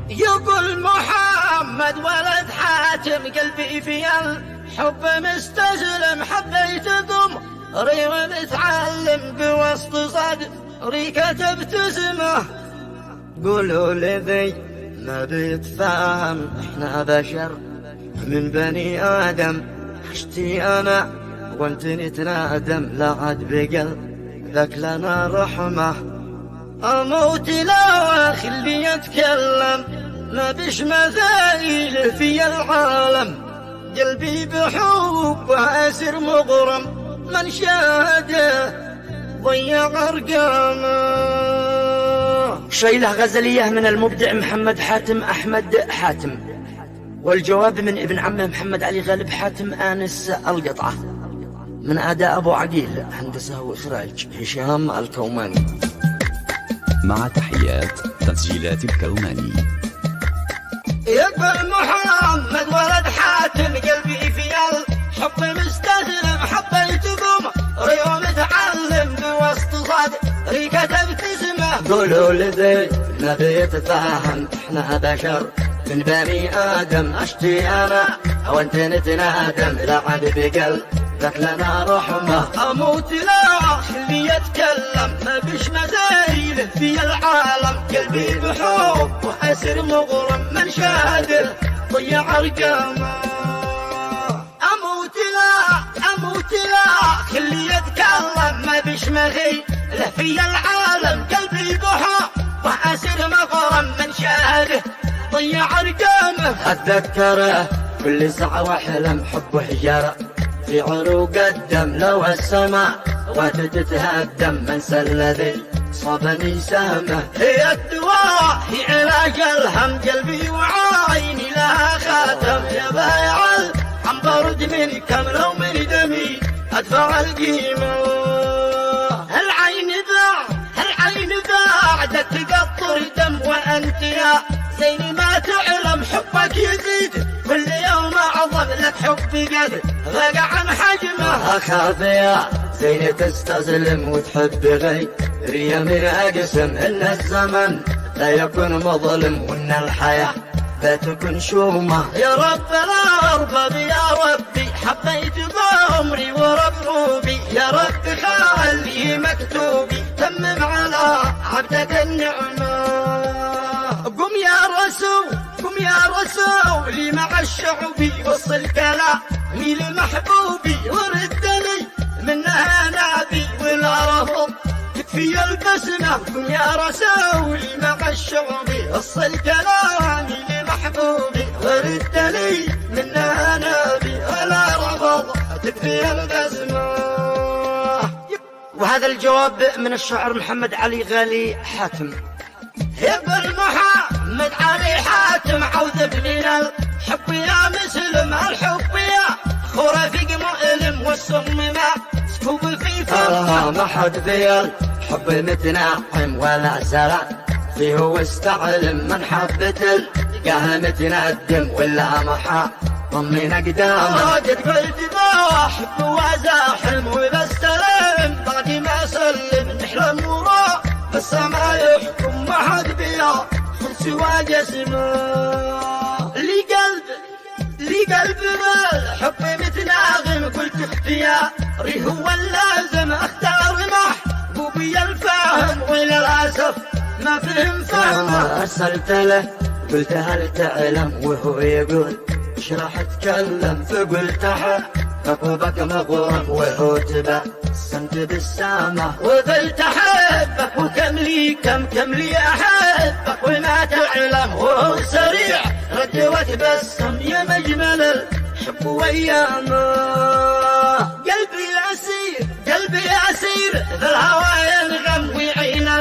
يقول محمد ولد حاتم قلبي في الحب مستسلم، حبيتكم ريم متعلم بوسط صدري كتبت اسمه. قولوا لذي ما بيتفاهم، احنا بشر من بني آدم، عشتي أنا وانت نتنادم، لا عاد بقل ذاك لنا رحمة. أموت لا خلي يتكلم، ما بش مثايل في العالم، قلبي بحبه أسر مغرم، من شاهده ضيع أرقامه. شيلة غزلية من المبدع محمد حاتم أحمد حاتم، والجواب من ابن عمه محمد علي غالب حاتم آنس القطعة، من أداء أبو عقيل، هندسة وإخراج هشام الكوماني. مع تحيات تسجيلات الكوماني. يقبل محمد ولد حاتم قلبي في الحب مستسلم، حبيتكم ريوم متعلم بوسط صدري كتبت اسمه. قولوا لذي ما بيتفاهم، احنا بشر من بني آدم، اشتي أنا وانت نتنادم، لا عاد بقل ذاك لنا رحمة. أموت لا خلي يتكلم، ما بش مزايل في العالم، قلبي بحب وأسر مغرم، من شاهده ضيع أرقامه. أموت لا خلي يتكلم، ما بش مغيل في العالم، قلبي بحب وأسر مغرم، من شاهده ضيع أرقامه. أتذكره كل ساعة وأحلم، حب وحجارة في عروق الدم، لو السماء وتتهدم، من الذي صابني سهمه. هي الدواء هي علاج الهم، قلبي وعيني لها خاتم، يا بايع العنبر من كم لو من دمي أدفع القيمة. العين بعدك تقطر دم، وأنت يا زيني ما تعلم، حبك يزيد كل يوم أعظم، لك حبي قد غاق عن حجمه. أخاف يا زيني تستسلم وتحب غيري من أقسم، إن الزمن لا يكون مظلم، وإن الحياة لا تكون شومة. يا رب الأرباب يا ربي حبيت بعمري وربروبي، يا رب خليه مكتوبي تمم على عبدك النعمة. قم يا رسولي مع الشعوبي، وصل كلامي لمحبوبي، ورد لي منها نبي ولا رفض تكفي البسمة. قم يا رسولي مع الشعوبي، وصل كلامي لمحبوبي، ورد لي منها نبي ولا رفض تكفي البسمة. وهذا الجواب من الشاعر محمد علي غالي حاتم. يقبل محمد علي حاتم عوذ بن الحب يا مسلم، الحب يا خرافيق مؤلم، والسم ما سكوب في فمه. ما حد ذي الحب متنعم ولا زرع فيه واستعلم، من حبة القاه متندم ولا محا ضمن أقدامه. قد قلت بحب وزاحم وبستلم، بعد ما سلم نحلم وراه بس ما يحكم، ما حد بيا سوى جسمه. لي قلب بالحب متناغم، قلت اختياري هو اللازم، اختار محبوبي الفاهم، وللأسف ما فهم فهمه. أرسلت له قلت هل تعلم، وهو يقول ايش راح اتكلم، فقلت حبك مغرم، وهو تبسمت بالسامة، وقلت احبك وكم لي احبك وما تعلم، وهو سريع رد وتبسم يا مجمل الحب وايامه. قلبي اسير ذا الهوى ينغم، ويعيننا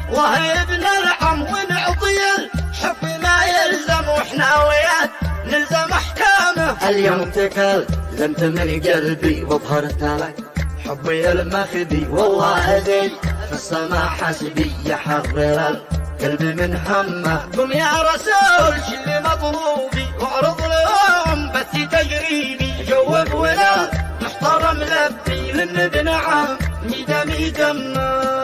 الله يبنى العم، ونعطي الحب ما يلزم، واحنا وياه نلزم احكامه. اليوم تكلمت من قلبي وظهرت لك حبي المخبي، والله ذي في السما حسبي يحرر القلب من همه. قم يا رسول شل مطلوبي، واعرض لهم بث تجريبي، جوب ولا محترم لبي للنبي نعم ميدمي دمه.